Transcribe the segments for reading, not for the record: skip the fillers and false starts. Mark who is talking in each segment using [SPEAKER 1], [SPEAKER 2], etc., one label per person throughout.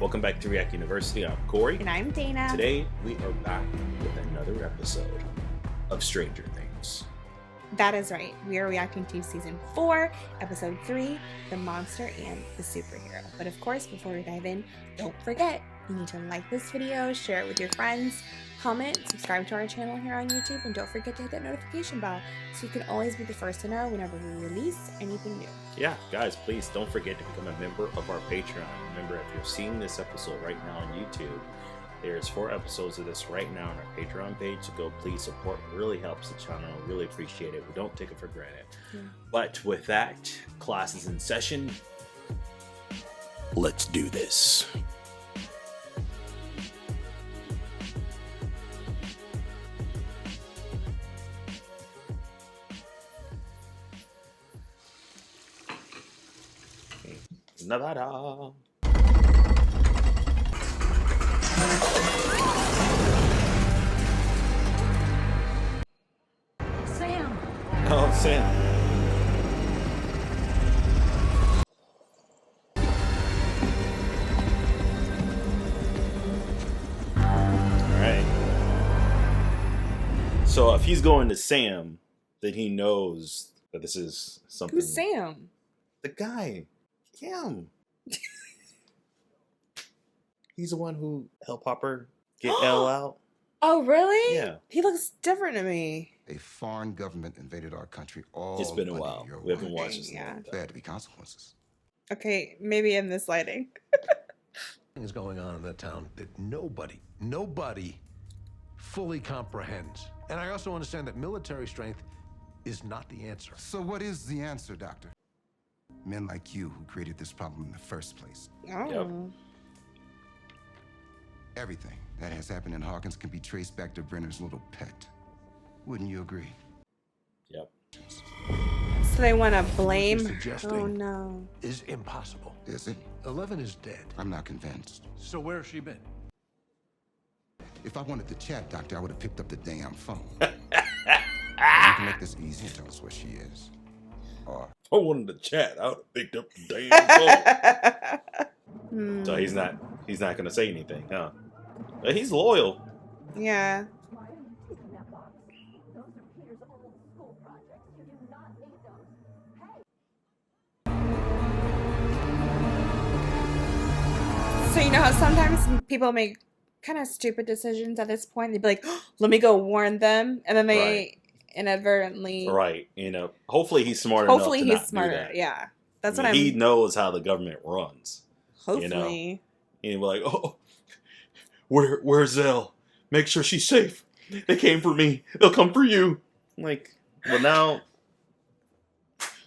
[SPEAKER 1] Welcome back to React University. I'm Corey.
[SPEAKER 2] And I'm Dana.
[SPEAKER 1] Today we are back with another episode of Stranger Things.
[SPEAKER 2] That is right. We are reacting to Season 4, Episode 3, The Monster and the Superhero. But of course, before we dive in, don't forget, you need to like this video, share it with your friends, comment, subscribe to our channel here on YouTube, and don't forget to hit that notification bell so you can always be the first to know whenever we release anything new.
[SPEAKER 1] Yeah, guys, please don't forget to become a member of our Patreon. Remember, if you're seeing this episode right now on YouTube, there's 4 episodes of this right now on our Patreon page, so go please support. It really helps the channel. Really appreciate it. We don't take it for granted.
[SPEAKER 2] Yeah.
[SPEAKER 1] But with that, class is in session. Let's do this. Nevada.
[SPEAKER 3] Sam!
[SPEAKER 1] Oh, Sam. Alright. So if he's going to Sam, then he knows that this is something.
[SPEAKER 2] Who's Sam?
[SPEAKER 1] The guy. Him. He's the one who helped Hopper get Elle out.
[SPEAKER 2] Oh, really?
[SPEAKER 1] Yeah.
[SPEAKER 2] He looks different to me.
[SPEAKER 4] A foreign government invaded our country all
[SPEAKER 1] It's been a
[SPEAKER 4] under
[SPEAKER 1] while.
[SPEAKER 4] your
[SPEAKER 1] We haven't
[SPEAKER 4] watch.
[SPEAKER 1] watched this in a
[SPEAKER 2] Yeah.
[SPEAKER 1] long time.
[SPEAKER 4] There had to be consequences.
[SPEAKER 2] Okay, maybe in this lighting.
[SPEAKER 5] Things going on in that town that nobody fully comprehends. And I also understand that military strength is not the answer.
[SPEAKER 4] So what is the answer, Doctor? Men like you who created this problem in the first place.
[SPEAKER 2] Oh.
[SPEAKER 4] Everything that has happened in Hawkins can be traced back to Brenner's little pet. Wouldn't you agree?
[SPEAKER 1] Yep.
[SPEAKER 2] So they want to blame.
[SPEAKER 5] What you're suggesting
[SPEAKER 2] Oh, no.
[SPEAKER 5] is impossible.
[SPEAKER 4] Is it?
[SPEAKER 5] 11 is dead.
[SPEAKER 4] I'm not convinced.
[SPEAKER 5] So where has she been?
[SPEAKER 4] If I wanted to chat, Doctor, I would have picked up the damn phone. You can make this easy and tell us where she is. Or
[SPEAKER 1] I wanted to chat. I would have picked up the damn phone.
[SPEAKER 2] Hmm.
[SPEAKER 1] So he's not gonna say anything, huh? But he's loyal.
[SPEAKER 2] Yeah. So you know how sometimes people make kind of stupid decisions at this point? They'd be like, oh, let me go warn them. And then they
[SPEAKER 1] Right.
[SPEAKER 2] inadvertently...
[SPEAKER 1] Right. You know, hopefully he's smart enough
[SPEAKER 2] Hopefully
[SPEAKER 1] to
[SPEAKER 2] he's
[SPEAKER 1] not do
[SPEAKER 2] smarter.
[SPEAKER 1] that.
[SPEAKER 2] Yeah. That's
[SPEAKER 1] I
[SPEAKER 2] what
[SPEAKER 1] mean,
[SPEAKER 2] I'm...
[SPEAKER 1] he knows how the government runs.
[SPEAKER 2] Hopefully.
[SPEAKER 1] And he'd be like, oh, where's Zell? Make sure she's safe. They came for me. They'll come for you. I'm like, well, now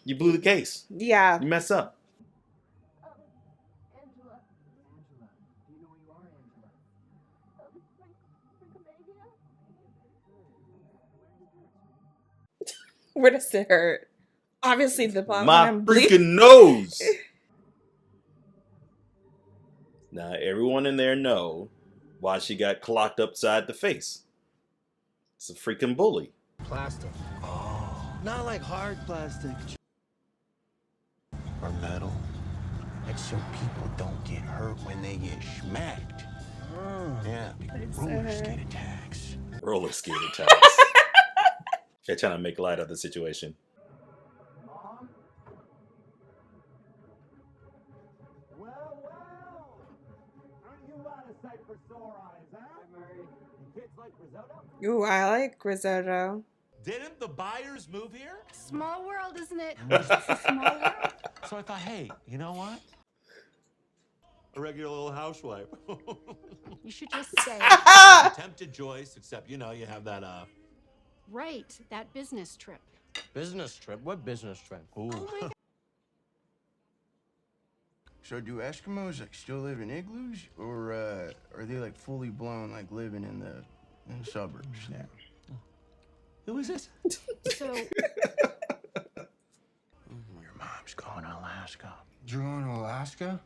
[SPEAKER 1] you blew the case.
[SPEAKER 2] Yeah.
[SPEAKER 1] You messed up.
[SPEAKER 3] Angela. Angela. Do you know where you are, Angela?
[SPEAKER 2] Where does it hurt? Obviously the bottom.
[SPEAKER 1] My
[SPEAKER 2] I'm bleeding.
[SPEAKER 1] freaking nose. Now everyone in there know why she got clocked upside the face. It's a freaking bully.
[SPEAKER 6] Plastic. Oh. Not like hard plastic. Or metal. It's so people don't get hurt when they get smacked. Yeah. Roller skate attacks.
[SPEAKER 1] Roller skate attacks. They're trying to make light of the situation.
[SPEAKER 7] Mom? Well, aren't you out of sight for sore eyes, huh? Murray. Kids like risotto?
[SPEAKER 2] Ooh, I like risotto.
[SPEAKER 8] Didn't the buyers move here?
[SPEAKER 3] Small world, isn't it? It's a small world.
[SPEAKER 8] So I thought, hey, you know what? A regular little housewife.
[SPEAKER 3] You should just say,
[SPEAKER 8] Tempted Joyce, except, you know, you have that,
[SPEAKER 3] right, that business trip.
[SPEAKER 6] Business trip? What business trip?
[SPEAKER 8] ooh.
[SPEAKER 3] Oh my God.
[SPEAKER 9] So do Eskimos like still live in igloos, or are they like fully blown, like living in the suburbs now?
[SPEAKER 8] Who is this?
[SPEAKER 3] So,
[SPEAKER 6] Your mom's going to Alaska.
[SPEAKER 9] You're going to Alaska?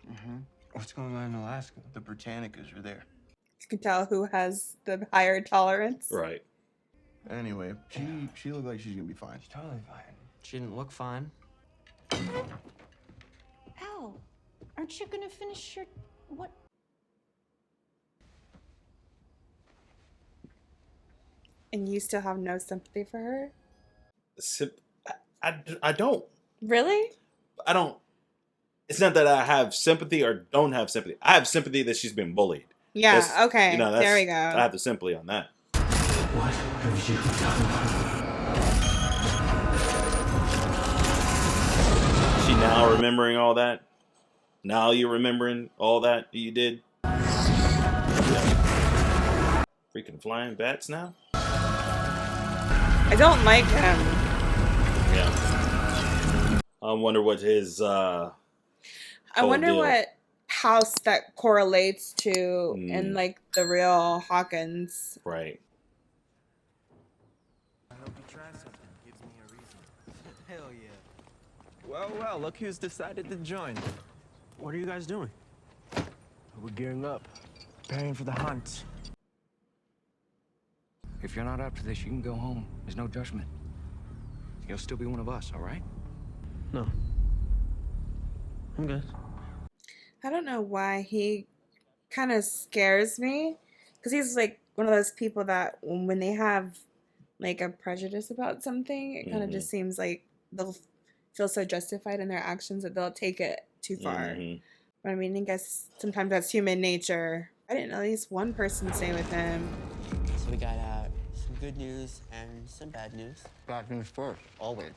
[SPEAKER 9] Mm-hmm. What's going on in Alaska? The Britannicas are there.
[SPEAKER 2] You can tell who has the higher tolerance.
[SPEAKER 1] Right.
[SPEAKER 9] Anyway, she looked like she's gonna be fine.
[SPEAKER 6] She's totally fine. She didn't look fine.
[SPEAKER 3] Al, aren't you gonna finish your What?
[SPEAKER 2] And you still have no sympathy for her?
[SPEAKER 1] I don't.
[SPEAKER 2] Really?
[SPEAKER 1] I don't. It's not that I have sympathy or don't have sympathy. I have sympathy that she's been bullied.
[SPEAKER 2] Yeah,
[SPEAKER 1] That's,
[SPEAKER 2] okay.
[SPEAKER 1] You know,
[SPEAKER 2] there we go.
[SPEAKER 1] I have the sympathy on that.
[SPEAKER 6] What have you done?
[SPEAKER 1] She now remembering all that? Now you're remembering all that you did? Yeah. Freaking flying bats now?
[SPEAKER 2] I don't like him.
[SPEAKER 1] Yeah. I wonder what his
[SPEAKER 2] I wonder
[SPEAKER 1] deal.
[SPEAKER 2] what house that correlates to in like the real Hawkins.
[SPEAKER 1] Right.
[SPEAKER 10] I hope you try something. Gives me a reason. Hell yeah.
[SPEAKER 11] Well, look who's decided to join.
[SPEAKER 10] What are you guys doing? We're gearing up. Preparing for the hunt.
[SPEAKER 12] If you're not up to this, you can go home. There's no judgment. You'll still be one of us, all right?
[SPEAKER 10] No. I'm good.
[SPEAKER 2] I don't know why he kind of scares me, because he's like one of those people that when they have like a prejudice about something, it kind of just seems like they'll feel so justified in their actions that they'll take it too far. But I mean, I guess sometimes that's human nature. I didn't know at least one person stay with him.
[SPEAKER 13] So we got some good news and some bad news.
[SPEAKER 6] Bad news first, always.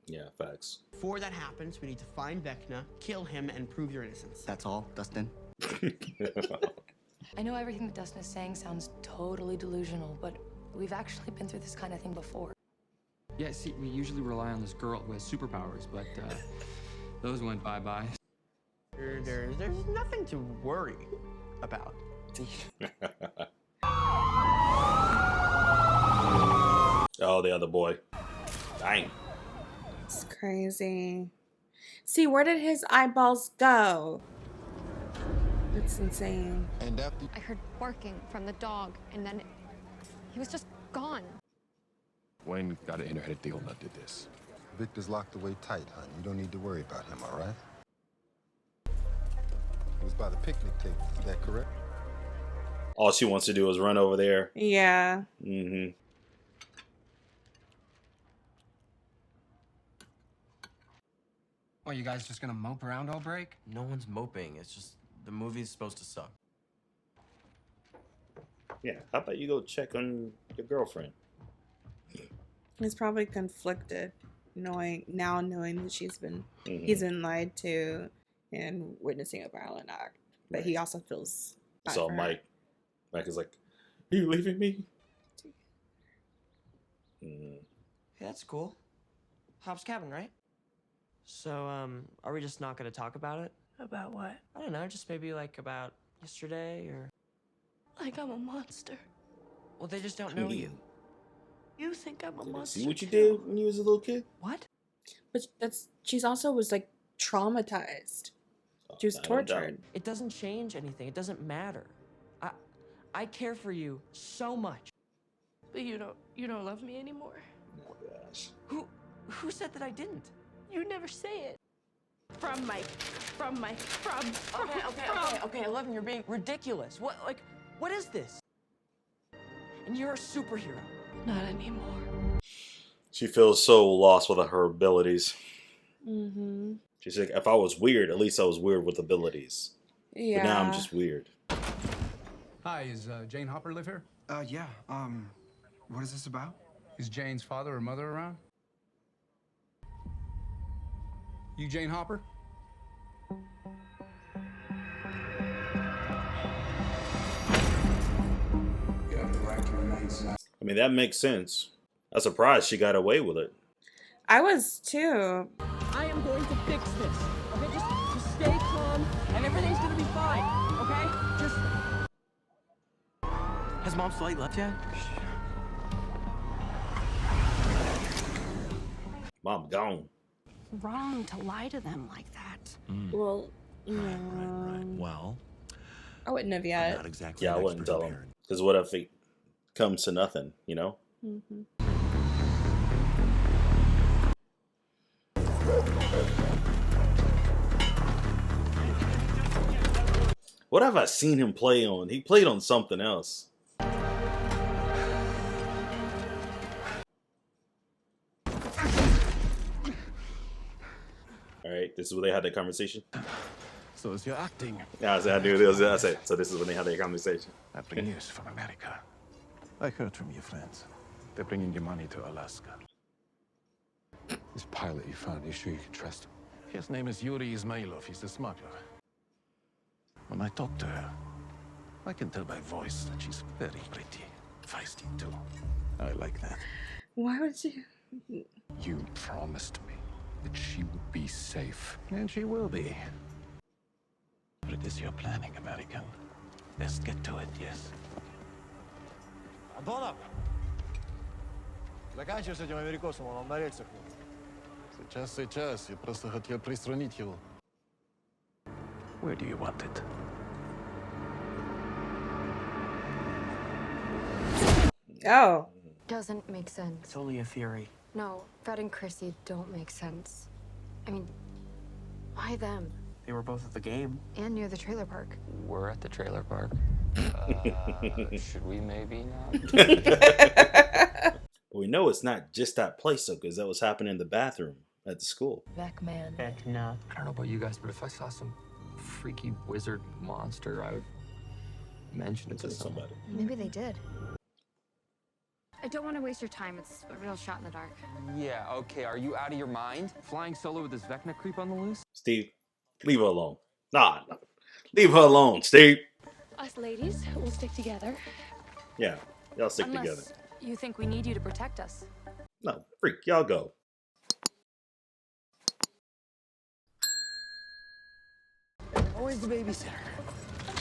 [SPEAKER 1] Yeah, facts.
[SPEAKER 13] Before that happens, we need to find Vecna, kill him, and prove your innocence.
[SPEAKER 6] That's all, Dustin?
[SPEAKER 14] I know everything that Dustin is saying sounds totally delusional, but we've actually been through this kind of thing before.
[SPEAKER 12] Yeah, see, we usually rely on this girl who has superpowers, but those went bye-bye.
[SPEAKER 13] There's nothing to worry about.
[SPEAKER 1] Oh, the other boy. Dang.
[SPEAKER 2] It's crazy. See, where did his eyeballs go? That's insane.
[SPEAKER 6] And after
[SPEAKER 15] I heard barking from the dog, and then he was just gone.
[SPEAKER 5] Wayne got an inner-headed deal and did this.
[SPEAKER 4] Victor's locked away tight, hon. You don't need to worry about him, all right? He was by the picnic table. Is that correct?
[SPEAKER 1] All she wants to do is run over there.
[SPEAKER 2] Yeah.
[SPEAKER 12] What, you guys just gonna mope around all break?
[SPEAKER 10] No one's moping. It's just the movie's supposed to suck.
[SPEAKER 1] Yeah, how about you go check on your girlfriend?
[SPEAKER 2] He's probably conflicted, knowing that he's been lied to and witnessing a violent act. But he also feels bad
[SPEAKER 1] So
[SPEAKER 2] for her.
[SPEAKER 1] Mike is like, "Are you leaving me?"
[SPEAKER 13] Hey, that's cool. Hop's cabin, right? So, are we just not gonna talk about it?
[SPEAKER 14] About what?
[SPEAKER 13] I don't know, just maybe like about yesterday or...
[SPEAKER 14] Like I'm a monster.
[SPEAKER 13] Well, they just don't know you.
[SPEAKER 14] You think I'm a monster?
[SPEAKER 1] See what you did when you was a little kid?
[SPEAKER 13] What?
[SPEAKER 2] But she's also was like traumatized. She was tortured.
[SPEAKER 13] It doesn't change anything. It doesn't matter. I care for you so much.
[SPEAKER 14] But you don't love me anymore.
[SPEAKER 1] Oh my gosh.
[SPEAKER 13] Who said that I didn't?
[SPEAKER 14] You never say it. From Mike.
[SPEAKER 13] Okay, 11, you're being ridiculous. What is this? And you're a superhero.
[SPEAKER 14] Not anymore.
[SPEAKER 1] She feels so lost with her abilities.
[SPEAKER 2] Mm-hmm.
[SPEAKER 1] She's like, if I was weird, at least I was weird with abilities.
[SPEAKER 2] Yeah.
[SPEAKER 1] But now I'm just weird.
[SPEAKER 16] Hi, is Jane Hopper live here?
[SPEAKER 17] Yeah. What is this about?
[SPEAKER 16] Is Jane's father or mother around? You Jane Hopper?
[SPEAKER 1] I mean, that makes sense. I'm surprised she got away with it.
[SPEAKER 2] I was too.
[SPEAKER 13] I am going to fix this. Okay, just stay calm, and everything's gonna be fine. Okay? Just.
[SPEAKER 10] Has Mom's flight left yet?
[SPEAKER 1] Mom gone.
[SPEAKER 3] Wrong to lie to them like that.
[SPEAKER 2] Well, no.
[SPEAKER 10] Well,
[SPEAKER 2] I wouldn't have yet.
[SPEAKER 10] not exactly.
[SPEAKER 1] Yeah, I wouldn't tell him. Because what if it comes to nothing, you know?
[SPEAKER 2] Mm-hmm.
[SPEAKER 1] What have I seen him play on? He played on something else. Alright, this is where they had that conversation.
[SPEAKER 5] So is your acting.
[SPEAKER 1] Yeah, I knew it was. I said, so this is when they had their conversation.
[SPEAKER 5] I bring news from America. I heard from your friends. They're bringing you money to Alaska. This pilot you found, you sure you can trust him? His name is Yuri Ismailov. He's a smuggler. When I talk to her, I can tell by voice that she's very pretty. Feisty, too. I like that.
[SPEAKER 2] Why would you?
[SPEAKER 5] You promised me that she would be safe. And she will be. But it is your planning, American. Let's get to it, yes?
[SPEAKER 8] Антонов! Заканчивай с этим америкосом, он на рельсах.
[SPEAKER 5] Сейчас. Я просто хотел приструнить его. Where do you want it?
[SPEAKER 2] Oh.
[SPEAKER 15] Doesn't make sense.
[SPEAKER 10] It's only a theory.
[SPEAKER 15] No, Fred and Chrissy don't make sense. I mean, why them?
[SPEAKER 10] They were both at the game.
[SPEAKER 15] And near the trailer park.
[SPEAKER 12] We're at the trailer park. Should we maybe not?
[SPEAKER 1] We know it's not just that place, though, because that was happening in the bathroom at the school.
[SPEAKER 14] Beckman.
[SPEAKER 10] Vecna.
[SPEAKER 12] I don't know about you guys, but if I saw some freaky wizard monster, I would mention it to somebody.
[SPEAKER 15] Maybe they did. I don't want to waste your time. It's a real shot in the dark.
[SPEAKER 12] Yeah, okay. Are you out of your mind? Flying solo with this Vecna creep on the loose?
[SPEAKER 1] Steve, leave her alone. Nah, leave her alone, Steve.
[SPEAKER 14] Us ladies will stick together.
[SPEAKER 1] Yeah, y'all stick
[SPEAKER 14] Unless
[SPEAKER 1] together.
[SPEAKER 14] you think we need you to protect us.
[SPEAKER 1] No, freak, y'all go.
[SPEAKER 10] Always the babysitter.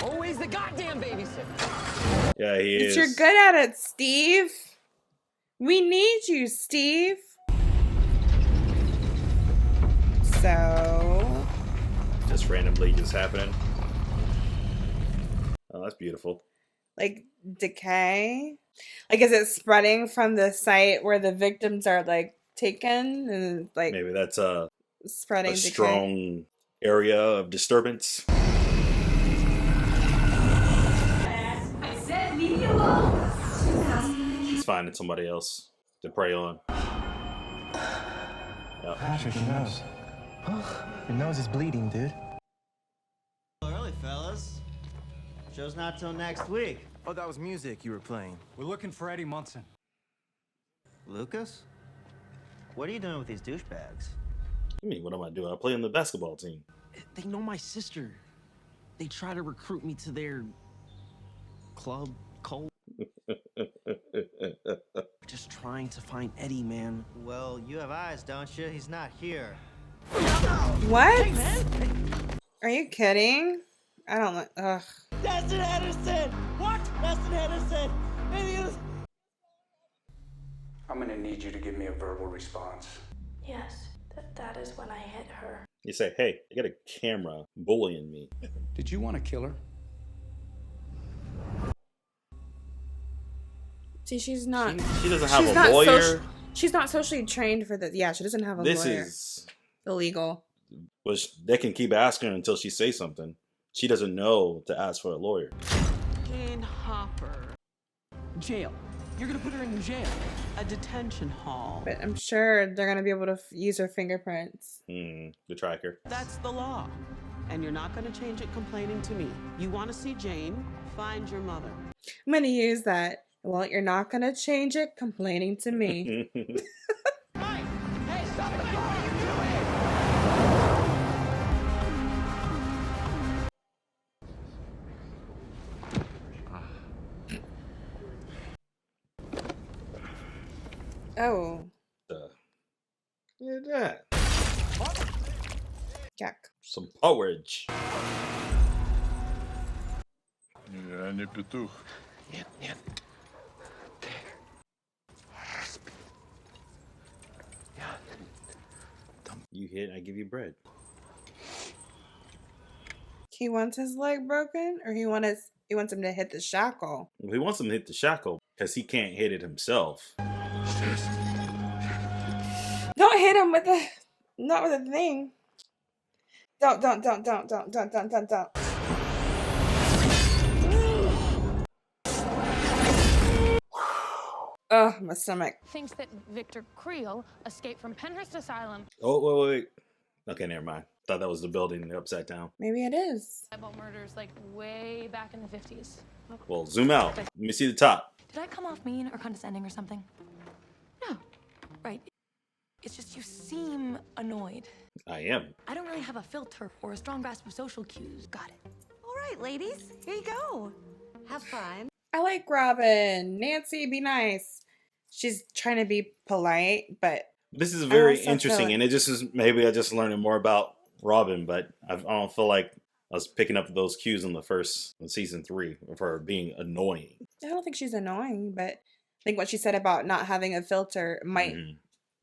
[SPEAKER 10] Always the goddamn babysitter.
[SPEAKER 1] Yeah, he is.
[SPEAKER 2] You're good at it, Steve. We need you, Steve. So.
[SPEAKER 1] Just randomly just happening. Oh, that's beautiful.
[SPEAKER 2] Like decay. Like, is it spreading from the site where the victims are like taken and like
[SPEAKER 1] Maybe that's a
[SPEAKER 2] spreading decay?
[SPEAKER 1] strong area of disturbance.
[SPEAKER 18] I said leave me alone.
[SPEAKER 1] He's finding somebody else to prey on. Yep.
[SPEAKER 6] Patrick, your nose. Your nose is bleeding, dude.
[SPEAKER 19] Early, fellas. Show's not till next week.
[SPEAKER 6] Oh, that was music you were playing.
[SPEAKER 16] We're looking for Eddie Munson.
[SPEAKER 19] Lucas? What are you doing with these douchebags?
[SPEAKER 1] I mean, what am I doing? I play on the basketball team.
[SPEAKER 10] They know my sister. They try to recruit me to their club, cult. Just trying to find Eddie, man.
[SPEAKER 19] Well, you have eyes, don't you? He's not here.
[SPEAKER 2] What? Are you kidding? I don't like. Ugh.
[SPEAKER 18] Destin Henderson! What? Destin Henderson!
[SPEAKER 20] I'm gonna need you to give me a verbal response.
[SPEAKER 21] Yes, that is when I hit her.
[SPEAKER 1] You say, hey, I got a camera bullying me.
[SPEAKER 16] Did you want to kill her?
[SPEAKER 2] See, she's not.
[SPEAKER 1] She doesn't have a lawyer.
[SPEAKER 2] She's not socially trained for this. Yeah, she doesn't have a lawyer.
[SPEAKER 1] This is
[SPEAKER 2] illegal.
[SPEAKER 1] Which they can keep asking her until she says something. She doesn't know to ask for a lawyer.
[SPEAKER 22] Jane Hopper.
[SPEAKER 10] Jail. You're gonna put her in jail.
[SPEAKER 22] A detention hall.
[SPEAKER 2] But I'm sure they're gonna be able to use her fingerprints.
[SPEAKER 1] The tracker.
[SPEAKER 22] That's the law. And you're not gonna change it complaining to me. You want to see Jane? Find your mother.
[SPEAKER 2] I'm gonna use that. Well, you're not gonna change it complaining to me.
[SPEAKER 18] Hey, stop it! What are you
[SPEAKER 2] Oh.
[SPEAKER 1] Look at that.
[SPEAKER 2] Jack.
[SPEAKER 1] Some porridge.
[SPEAKER 5] Я не петух. Нет, нет.
[SPEAKER 1] You hit, I give you bread.
[SPEAKER 2] He wants his leg broken, or he wants him to hit the shackle.
[SPEAKER 1] He wants him to hit the shackle because he can't hit it himself.
[SPEAKER 2] Don't hit him with the, not with a thing. Don't. Oh, my stomach.
[SPEAKER 3] Thinks that Victor Creel escaped from Penhurst Asylum.
[SPEAKER 1] Oh, wait. Okay, never mind. Thought that was the building upside down.
[SPEAKER 2] Maybe it is.
[SPEAKER 3] About murders like way back in the 50s.
[SPEAKER 1] Well, zoom out. Let me see the top.
[SPEAKER 14] Did I come off mean or condescending or something? No. Right. It's just you seem annoyed.
[SPEAKER 1] I am.
[SPEAKER 14] I don't really have a filter or a strong grasp of social cues. Got it.
[SPEAKER 7] All right, ladies. Here you go. Have fun.
[SPEAKER 2] I like Robin. Nancy, be nice. She's trying to be polite, but
[SPEAKER 1] This is very
[SPEAKER 2] also
[SPEAKER 1] interesting,
[SPEAKER 2] feel
[SPEAKER 1] and it just is maybe I just learning more about Robin, but I don't feel like I was picking up those cues in season 3 of her being annoying.
[SPEAKER 2] I don't think she's annoying, but I think what she said about not having a filter might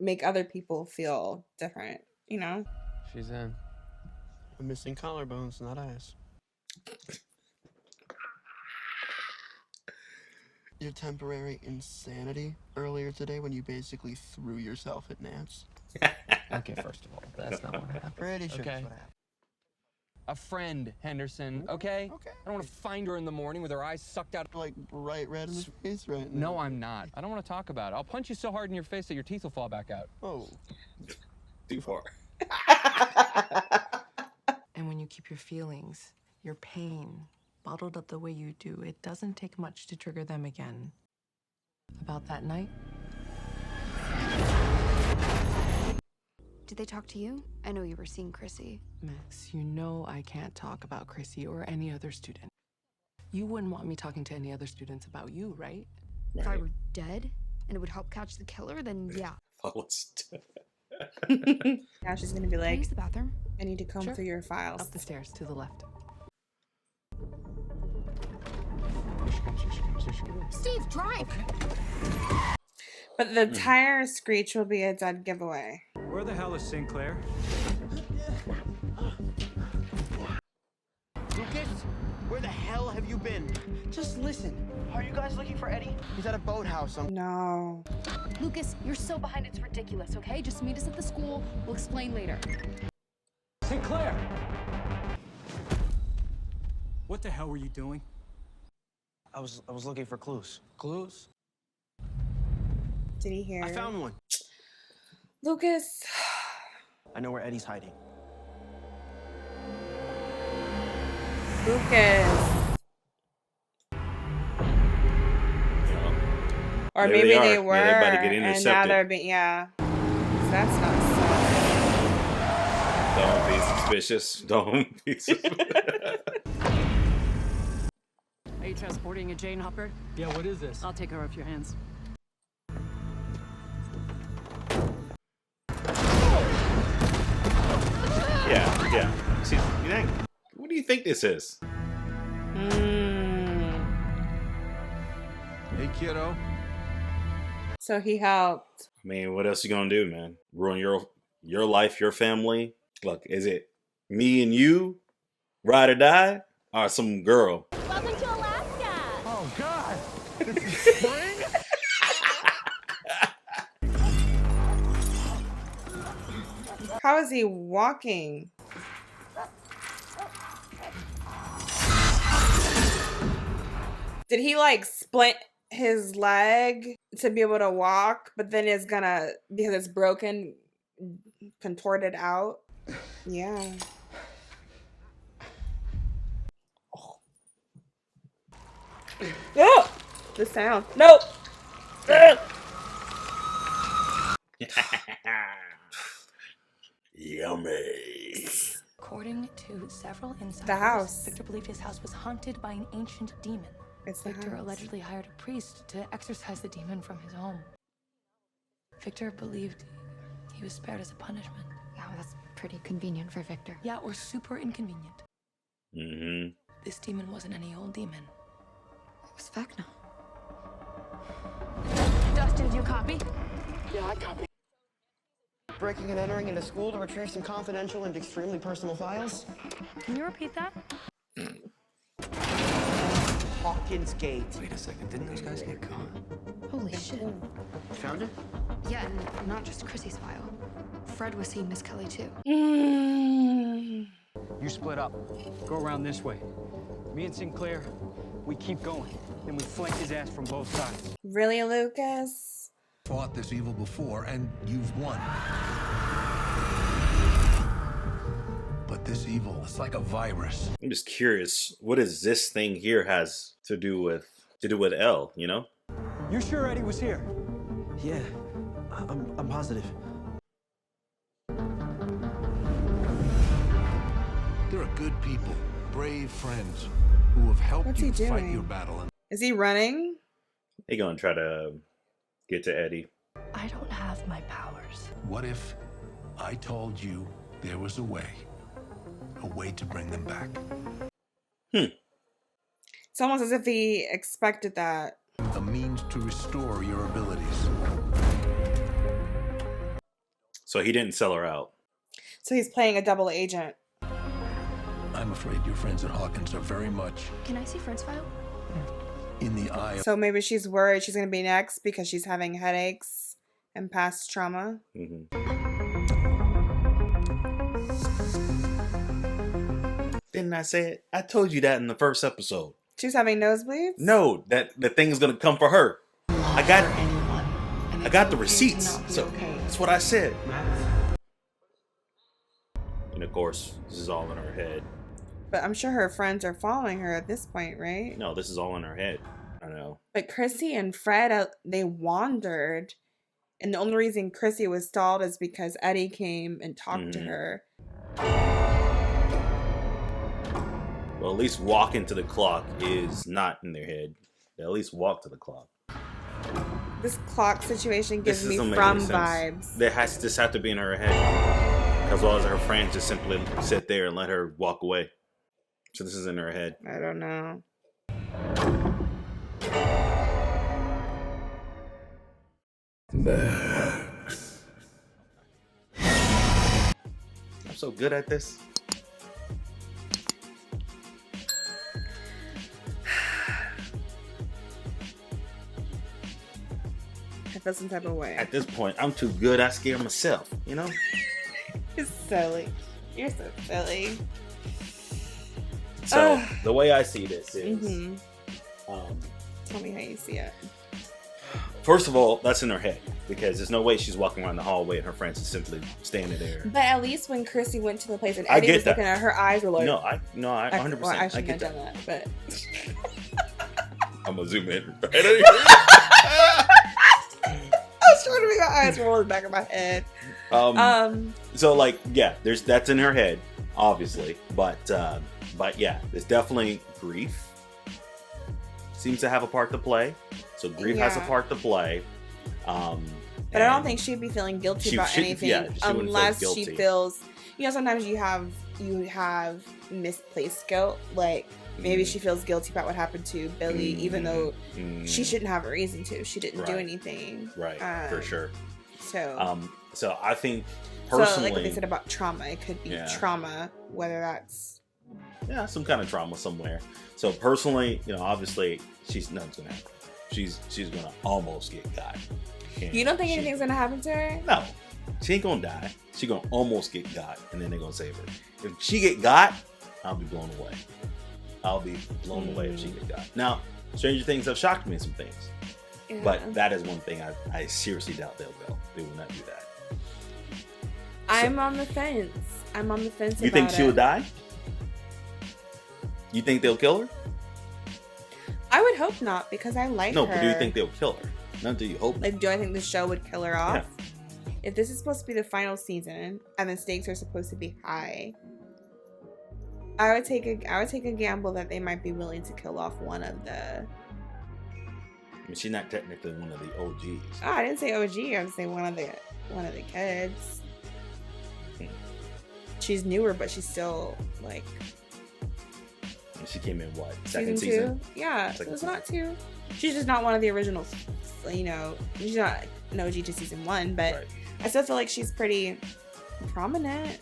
[SPEAKER 2] make other people feel different, you know?
[SPEAKER 12] She's in.
[SPEAKER 13] I'm missing collarbones, not eyes. Your temporary insanity earlier today when you basically threw yourself at Nance.
[SPEAKER 12] Okay, first of all, that's not what happened.
[SPEAKER 13] Pretty sure
[SPEAKER 12] Okay.
[SPEAKER 13] that's what happened.
[SPEAKER 12] A friend, Henderson, okay? Okay. I don't want to find her in the morning with her eyes sucked out.
[SPEAKER 13] Like bright red in the face right now.
[SPEAKER 12] No, I'm not. I don't want to talk about it. I'll punch you so hard in your face that your teeth will fall back out.
[SPEAKER 13] Oh.
[SPEAKER 1] Too far.
[SPEAKER 9] And when you keep your feelings, your pain, bottled up the way you do, it doesn't take much to trigger them again. About that night?
[SPEAKER 15] Did they talk to you? I know you were seeing Chrissy.
[SPEAKER 9] Max, you know I can't talk about Chrissy or any other student. You wouldn't want me talking to any other students about you, right?
[SPEAKER 15] If I were dead and it would help catch the killer, then yeah.
[SPEAKER 2] Now she's gonna be like,
[SPEAKER 15] use the bathroom?
[SPEAKER 2] I need to comb
[SPEAKER 9] Sure.
[SPEAKER 2] through your files.
[SPEAKER 9] Up the stairs to the left.
[SPEAKER 15] Steve, drive!
[SPEAKER 2] But the tire screech will be a dead giveaway.
[SPEAKER 16] Where the hell is Sinclair?
[SPEAKER 13] Lucas, where the hell have you been? Just listen. Are you guys looking for Eddie? He's at a boathouse.
[SPEAKER 2] No.
[SPEAKER 15] Lucas, you're so behind it's ridiculous, okay? Just meet us at the school. We'll explain later.
[SPEAKER 16] Sinclair! What the hell were you doing?
[SPEAKER 13] I was looking for clues.
[SPEAKER 16] Clues?
[SPEAKER 2] Did he hear?
[SPEAKER 13] I found one.
[SPEAKER 2] Lucas.
[SPEAKER 13] I know where Eddie's hiding.
[SPEAKER 2] Lucas. Or
[SPEAKER 1] There
[SPEAKER 2] maybe
[SPEAKER 1] they
[SPEAKER 2] they
[SPEAKER 1] are.
[SPEAKER 2] were,
[SPEAKER 1] Yeah, they're about to get
[SPEAKER 2] and now
[SPEAKER 1] intercepted.
[SPEAKER 2] they're being, yeah. That's not
[SPEAKER 1] Don't be suspicious. Don't be suspicious.
[SPEAKER 23] Are you transporting a Jane Hopper?
[SPEAKER 16] Yeah, what is this?
[SPEAKER 23] I'll take her off your hands.
[SPEAKER 1] Yeah. See, what do you think this is?
[SPEAKER 5] Hey, kiddo.
[SPEAKER 2] So he helped.
[SPEAKER 1] I mean, what else you gonna do, man? Ruin your life, your family? Look, is it me and you, ride or die, or some girl?
[SPEAKER 18] Welcome to Alaska.
[SPEAKER 5] Oh, God. This is spring?
[SPEAKER 2] How is he walking? Did he like splint his leg to be able to walk, but then it's gonna, because it's broken, contort it out? Yeah. Oh! The sound. Nope!
[SPEAKER 1] Yummy.
[SPEAKER 14] According to several insiders,
[SPEAKER 2] The house.
[SPEAKER 14] Victor believed his house was haunted by an ancient demon.
[SPEAKER 2] It's the
[SPEAKER 14] Victor
[SPEAKER 2] house.
[SPEAKER 14] allegedly hired a priest to exorcise the demon from his home. Victor believed he was spared as a punishment.
[SPEAKER 15] Yeah, that's pretty convenient for Victor.
[SPEAKER 14] Yeah, or super inconvenient.
[SPEAKER 1] Mm-hmm.
[SPEAKER 14] This demon wasn't any old demon.
[SPEAKER 15] It was Vecna.
[SPEAKER 7] Dustin, did you copy?
[SPEAKER 13] Yeah, I copy. Breaking and entering into school to retrieve some confidential and extremely personal files.
[SPEAKER 14] Can you repeat that?
[SPEAKER 13] Hawkins Gate.
[SPEAKER 12] Wait a second, didn't those guys get caught?
[SPEAKER 15] Holy shit.
[SPEAKER 13] Found it?
[SPEAKER 15] Yeah, and not just Chrissy's file. Fred was seeing Miss Kelly too.
[SPEAKER 16] You split up. Go around this way. Me and Sinclair, we keep going. Then we flank his ass from both sides.
[SPEAKER 2] Really, Lucas?
[SPEAKER 5] Fought this evil before, and you've won. But this evil is like a virus.
[SPEAKER 1] I'm just curious, what does this thing here has to do with Elle, you know?
[SPEAKER 18] You sure Eddie was here?
[SPEAKER 13] Yeah, I'm positive.
[SPEAKER 5] There are good people, brave friends, who have helped
[SPEAKER 2] What's
[SPEAKER 5] you
[SPEAKER 2] he
[SPEAKER 5] fight
[SPEAKER 2] doing?
[SPEAKER 5] your battle.
[SPEAKER 2] Is he running?
[SPEAKER 1] They gonna try to get to Eddie.
[SPEAKER 14] I don't have my powers.
[SPEAKER 5] What if I told you there was a way to bring them back?
[SPEAKER 2] It's almost as if he expected that.
[SPEAKER 5] A means to restore your abilities.
[SPEAKER 1] So he didn't sell her out.
[SPEAKER 2] So he's playing a double agent.
[SPEAKER 5] I'm afraid your friends at Hawkins are very much
[SPEAKER 15] Can I see Fred's file?
[SPEAKER 5] in the eye of...
[SPEAKER 2] So maybe she's worried she's going to be next because she's having headaches and past trauma.
[SPEAKER 1] Didn't I say it? I told you that in the first episode.
[SPEAKER 2] She was having nosebleeds?
[SPEAKER 1] No, that the thing's gonna come for her. I got the receipts. So that's what I said. And of course, this is all in her head.
[SPEAKER 2] But I'm sure her friends are following her at this point, right?
[SPEAKER 1] No, this is all in her head. I know.
[SPEAKER 2] But Chrissy and Fred, they wandered. And the only reason Chrissy was stalled is because Eddie came and talked to her.
[SPEAKER 1] Well, at least walking to the clock is not in their head. They at least walk to the clock.
[SPEAKER 2] This clock situation gives me
[SPEAKER 1] doesn't make
[SPEAKER 2] From
[SPEAKER 1] any sense.
[SPEAKER 2] vibes.
[SPEAKER 1] There has this have to be in her head. As well as her friends just simply sit there and let her walk away. So this is in her head.
[SPEAKER 2] I don't know.
[SPEAKER 1] I'm so good at this.
[SPEAKER 2] I feel some type of way.
[SPEAKER 1] At this point, I'm too good. I scare myself, you know?
[SPEAKER 2] You're silly. You're so silly.
[SPEAKER 1] So the way I see this is,
[SPEAKER 2] tell me how you see it.
[SPEAKER 1] First of all, that's in her head because there's no way she's walking around the hallway and her friends are simply standing there.
[SPEAKER 2] But at least when Chrissy went to the place and
[SPEAKER 1] I
[SPEAKER 2] Eddie
[SPEAKER 1] get
[SPEAKER 2] was
[SPEAKER 1] that.
[SPEAKER 2] looking at her, eyes were like,
[SPEAKER 1] No, I 100%.
[SPEAKER 2] Well, I
[SPEAKER 1] I
[SPEAKER 2] shouldn't
[SPEAKER 1] get
[SPEAKER 2] have
[SPEAKER 1] that.
[SPEAKER 2] done that, but
[SPEAKER 1] I'm gonna zoom in. Right
[SPEAKER 2] I was trying to make my eyes roll in the back of my head.
[SPEAKER 1] So like, yeah, that's in her head, obviously, but yeah, there's definitely grief. Seems to have a part to play. So grief has a part to play.
[SPEAKER 2] But I don't think she'd be feeling guilty about anything unless she feels, you know, sometimes you have misplaced guilt. Like maybe she feels guilty about what happened to Billy, even though she shouldn't have a reason to. She didn't do anything.
[SPEAKER 1] Right, for sure.
[SPEAKER 2] So
[SPEAKER 1] I think personally,
[SPEAKER 2] so like what they said about trauma, it could be trauma, whether that's
[SPEAKER 1] some kind of trauma somewhere. So personally, you know, obviously nothing's gonna happen. She's gonna almost get got.
[SPEAKER 2] You don't think anything's gonna happen to her?
[SPEAKER 1] No, she ain't gonna die. She gonna almost get got, and then they're gonna save her. If she get got, I'll be blown away. I'll be blown away if she get got. Now, Stranger Things have shocked me in some things, but that is one thing I seriously doubt they'll go. They will not do that.
[SPEAKER 2] I'm on the fence.
[SPEAKER 1] You think she'll die? You think they'll kill her?
[SPEAKER 2] I would hope not because I like her.
[SPEAKER 1] No, but do you think they'll kill her? Not do you hope?
[SPEAKER 2] Like, do I think the show would kill her off?
[SPEAKER 1] Yeah.
[SPEAKER 2] If this is supposed to be the final season and the stakes are supposed to be high, I would take a gamble that they might be willing to kill off one of the.
[SPEAKER 1] I mean, she's not technically one of the OGs.
[SPEAKER 2] Oh, I didn't say OG. I would say one of the kids. She's newer, but she's still like.
[SPEAKER 1] She came in what, second season?
[SPEAKER 2] 2? Yeah, it was not 2. She's just not one of the originals. You know, she's not an OG to season 1, but I still feel like she's pretty prominent.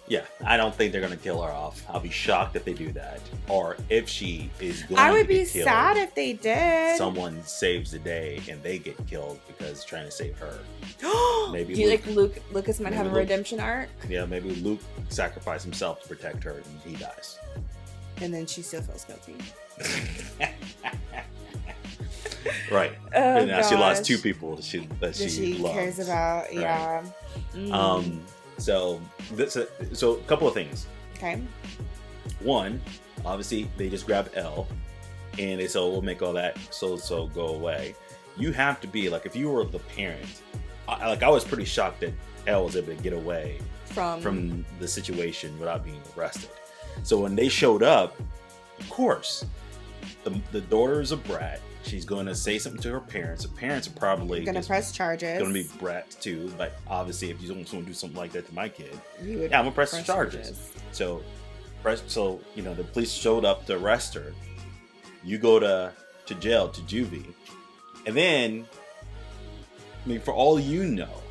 [SPEAKER 1] Yeah, I don't think they're gonna kill her off. I'll be shocked if they do that, or if she is going.
[SPEAKER 2] I would
[SPEAKER 1] to
[SPEAKER 2] be
[SPEAKER 1] get killed,
[SPEAKER 2] sad if they did.
[SPEAKER 1] Someone saves the day and they get killed because trying to save her. Maybe
[SPEAKER 2] Do you think Lucas might have a redemption arc?
[SPEAKER 1] Yeah, maybe Luke sacrificed himself to protect her and he dies.
[SPEAKER 2] And then she still feels guilty.
[SPEAKER 1] Right.
[SPEAKER 2] Oh,
[SPEAKER 1] and now she lost
[SPEAKER 2] gosh.
[SPEAKER 1] 2 people that she loves.
[SPEAKER 2] cares about.
[SPEAKER 1] Right.
[SPEAKER 2] Yeah. Mm.
[SPEAKER 1] So a couple of things.
[SPEAKER 2] Okay.
[SPEAKER 1] One, obviously they just grab Elle and they say, oh, we'll make all that so go away. You have to be like, if you were the parent, I was pretty shocked that Elle was able to get away from the situation without being arrested. So when they showed up, of course, the daughter is a brat. She's going to say something to her parents. The parents are probably
[SPEAKER 2] going to press charges.
[SPEAKER 1] Going to be brats too. But obviously, if you don't want to do something like that to my kid,
[SPEAKER 2] you would
[SPEAKER 1] I'm gonna press charges. So you know, the police showed up to arrest her. You go to jail, to juvie, and then, I mean, for all you know,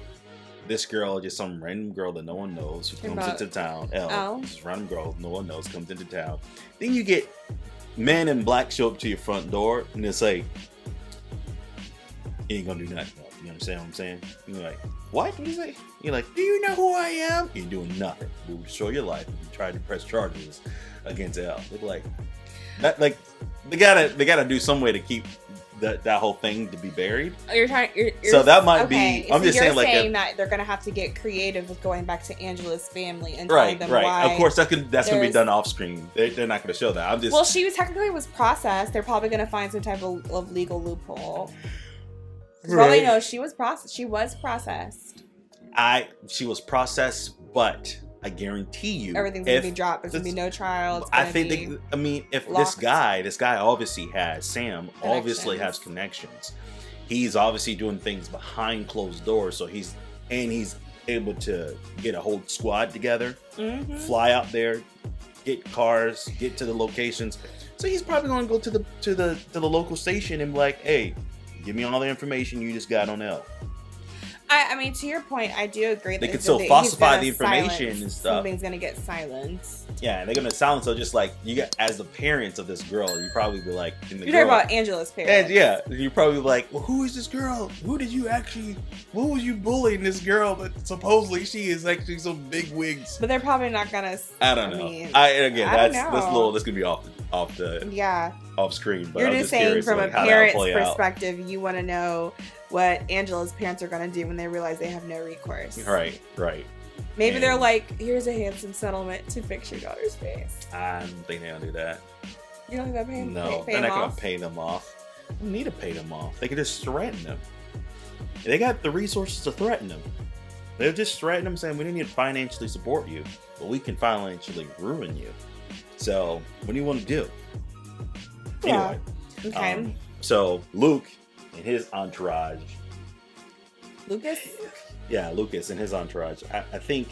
[SPEAKER 1] this girl, just some random girl that no one knows, who comes into town. Elle, this random girl no one knows, comes into town. Then you get men in black show up to your front door and they say, "You ain't gonna do nothing." You understand what I'm saying? You're like, "What? What do you say?" You're like, "Do you know who I am?" You're doing nothing. We will destroy your life if you try to press charges against Elle. They're like, that, like they gotta do some way to keep that whole thing to be buried.
[SPEAKER 2] You're
[SPEAKER 1] so that might
[SPEAKER 2] okay,
[SPEAKER 1] be. I'm
[SPEAKER 2] so
[SPEAKER 1] just saying, like,
[SPEAKER 2] that they're gonna have to get creative with going back to Angela's family and
[SPEAKER 1] right,
[SPEAKER 2] telling them why.
[SPEAKER 1] Of course, that's gonna be done off screen. They're not gonna show that. I'm just.
[SPEAKER 2] Well, she was technically processed. They're probably gonna find some type of legal loophole. Right. All they know, she was processed. She was processed,
[SPEAKER 1] but I guarantee you,
[SPEAKER 2] everything's gonna be dropped. There's gonna be no trial.
[SPEAKER 1] If this guy obviously has obviously has connections. He's obviously doing things behind closed doors. So he's able to get a whole squad together, fly out there, get cars, get to the locations. So he's probably going to go to the local station and be like, "Hey, give me all the information you just got on Elle."
[SPEAKER 2] I mean, to your point, I do agree.
[SPEAKER 1] They could still falsify the information and stuff.
[SPEAKER 2] Something's gonna get silenced.
[SPEAKER 1] Yeah, they're gonna silence her. Just like you got, as the parents of this girl, you probably be like,
[SPEAKER 2] You're talking about Angela's parents.
[SPEAKER 1] And yeah, you probably be like, well, who is this girl? What was you bullying this girl? But supposedly she is actually some big wigs.
[SPEAKER 2] But they're probably not gonna.
[SPEAKER 1] I don't know. That's gonna be off screen. But
[SPEAKER 2] You're
[SPEAKER 1] I'm
[SPEAKER 2] just saying
[SPEAKER 1] curious,
[SPEAKER 2] from
[SPEAKER 1] like,
[SPEAKER 2] a
[SPEAKER 1] how
[SPEAKER 2] parent's
[SPEAKER 1] that'll play out.
[SPEAKER 2] perspective, you want to know what Angela's parents are going to do when they realize they have no recourse.
[SPEAKER 1] Right.
[SPEAKER 2] Maybe they're like, here's a handsome settlement to fix your daughter's face.
[SPEAKER 1] I don't think they're gonna do that.
[SPEAKER 2] You don't think they'll pay them?
[SPEAKER 1] No, they're not gonna pay them off. They don't need to pay them off. They can just threaten them. They got the resources to threaten them. They'll just threaten them, saying, "We don't need to financially support you, but we can financially ruin you. So, what do you want to do?"
[SPEAKER 2] Yeah.
[SPEAKER 1] Anyway,
[SPEAKER 2] Okay.
[SPEAKER 1] So Luke and his entourage.
[SPEAKER 2] Lucas
[SPEAKER 1] and his entourage. I think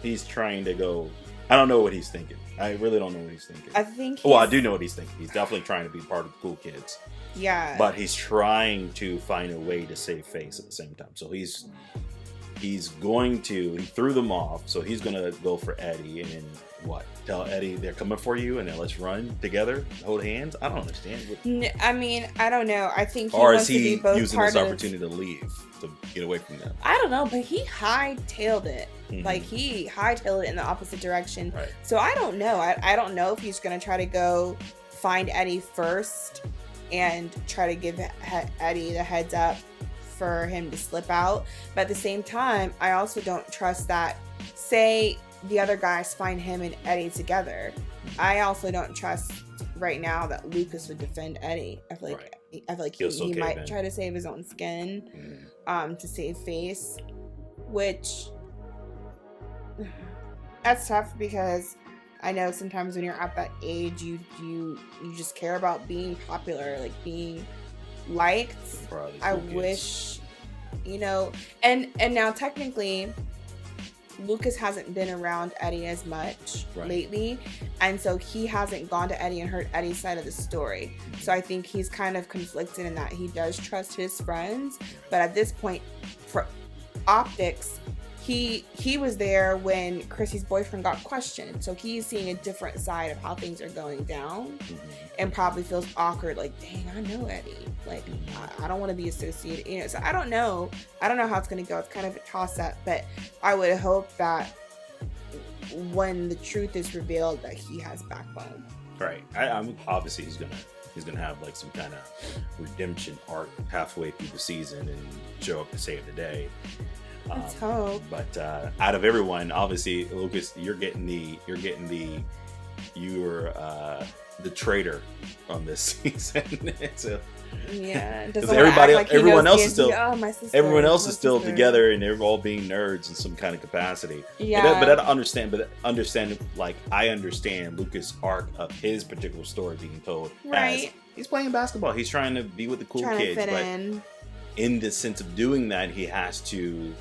[SPEAKER 1] he's trying to go. I don't know what he's thinking. I really don't know what he's thinking. I do know what he's thinking. He's definitely trying to be part of the cool kids.
[SPEAKER 2] Yeah.
[SPEAKER 1] But he's trying to find a way to save face at the same time. So he threw them off. So he's gonna go for Eddie and then tell Eddie they're coming for you and then let's run together, hold hands. I don't understand.
[SPEAKER 2] I mean, I don't know. I think
[SPEAKER 1] Or
[SPEAKER 2] wants
[SPEAKER 1] is he
[SPEAKER 2] to be both
[SPEAKER 1] using
[SPEAKER 2] part
[SPEAKER 1] this
[SPEAKER 2] of
[SPEAKER 1] opportunity to leave, to get away from them?
[SPEAKER 2] I don't know, but he hightailed it.
[SPEAKER 1] Mm-hmm.
[SPEAKER 2] Like he hightailed it in the opposite direction.
[SPEAKER 1] Right.
[SPEAKER 2] So I don't know. I don't know if he's gonna try to go find Eddie first and try to give Eddie the heads up for him to slip out. But at the same time, I also don't trust that. Say the other guys find him and Eddie together. I also don't trust right now that Lucas would defend Eddie. I feel like he might try to save his own skin, to save face, which that's tough because I know sometimes when you're at that age, you just care about being popular, like being liked. I wish, and now technically Lucas hasn't been around Eddie as much lately, and so he hasn't gone to Eddie and heard Eddie's side of the story. So I think he's kind of conflicted in that he does trust his friends, but at this point, for optics, he was there when Chrissy's boyfriend got questioned, so he's seeing a different side of how things are going down, and probably feels awkward, like, dang, I know Eddie, like I don't want to be associated, so I don't know how it's going to go. It's kind of a toss-up, but I would hope that when the truth is revealed that he has backbone.
[SPEAKER 1] Right. I'm obviously he's gonna he's gonna have like some kind of redemption arc halfway through the season and show up to save the day.
[SPEAKER 2] Let's hope.
[SPEAKER 1] But out of everyone, obviously, Lucas, you're the traitor on this season. So,
[SPEAKER 2] yeah,
[SPEAKER 1] because everyone else is still together, and they're all being nerds in some kind of capacity.
[SPEAKER 2] Yeah,
[SPEAKER 1] but I don't understand. But like I understand Lucas' arc of his particular story being told.
[SPEAKER 2] Right.
[SPEAKER 1] As he's playing basketball. He's trying to be with the cool kids,
[SPEAKER 2] but
[SPEAKER 1] in the sense of doing that, he has to.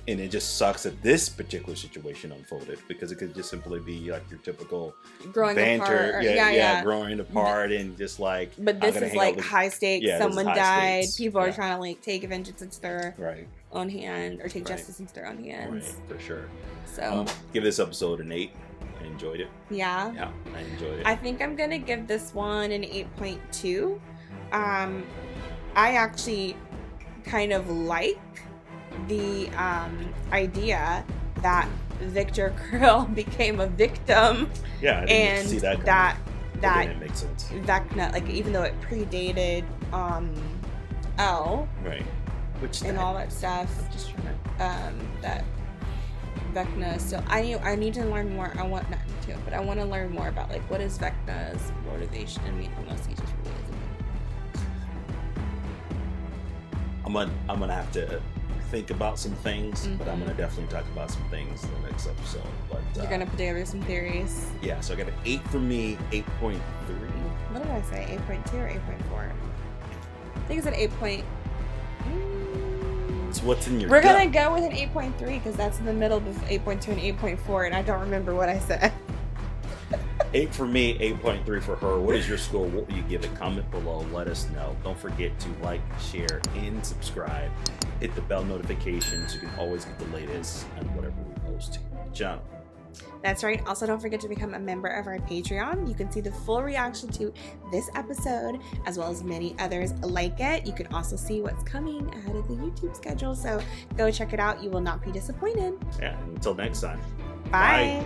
[SPEAKER 1] And it just sucks that this particular situation unfolded, because it could just simply be like your typical
[SPEAKER 2] growing
[SPEAKER 1] banter,
[SPEAKER 2] apart,
[SPEAKER 1] growing apart, and just like.
[SPEAKER 2] But this is like high stakes. Someone died. People are trying to like take vengeance into their own hand, or take justice into their own hands.
[SPEAKER 1] Right, for sure.
[SPEAKER 2] So
[SPEAKER 1] give this episode an 8. I enjoyed it.
[SPEAKER 2] Yeah,
[SPEAKER 1] I enjoyed it.
[SPEAKER 2] I think I'm gonna give this one an 8.2. I actually kind of like the idea that Victor Krill became a victim.
[SPEAKER 1] Yeah, I didn't see that.
[SPEAKER 2] That
[SPEAKER 1] it makes sense.
[SPEAKER 2] Vecna, like even though it predated L,
[SPEAKER 1] right,
[SPEAKER 2] all that stuff, just that Vecna still. I need to learn more. I want to learn more about like what is Vecna's motivation. I mean, unless he just really isn't.
[SPEAKER 1] I'm gonna have to think about some things, but I'm gonna definitely talk about some things in the next episode. But
[SPEAKER 2] you're gonna put together some theories.
[SPEAKER 1] Yeah, so I got an 8 for me, 8.3.
[SPEAKER 2] What did I say? 8.2 or 8.4? I think it's an 8.
[SPEAKER 1] So what's in your?
[SPEAKER 2] We're gonna go with an 8.3 because that's in the middle of 8.2 and 8.4, and I don't remember what I said.
[SPEAKER 1] 8 for me, 8.3 for her. What is your score? What will you give it? Comment below. Let us know. Don't forget to like, share, and subscribe. Hit the bell notifications. You can always get the latest on whatever we post to your channel.
[SPEAKER 2] That's right. Also, don't forget to become a member of our Patreon. You can see the full reaction to this episode, as well as many others like it. You can also see what's coming ahead of the YouTube schedule. So go check it out. You will not be disappointed.
[SPEAKER 1] Yeah. Until next time.
[SPEAKER 2] Bye.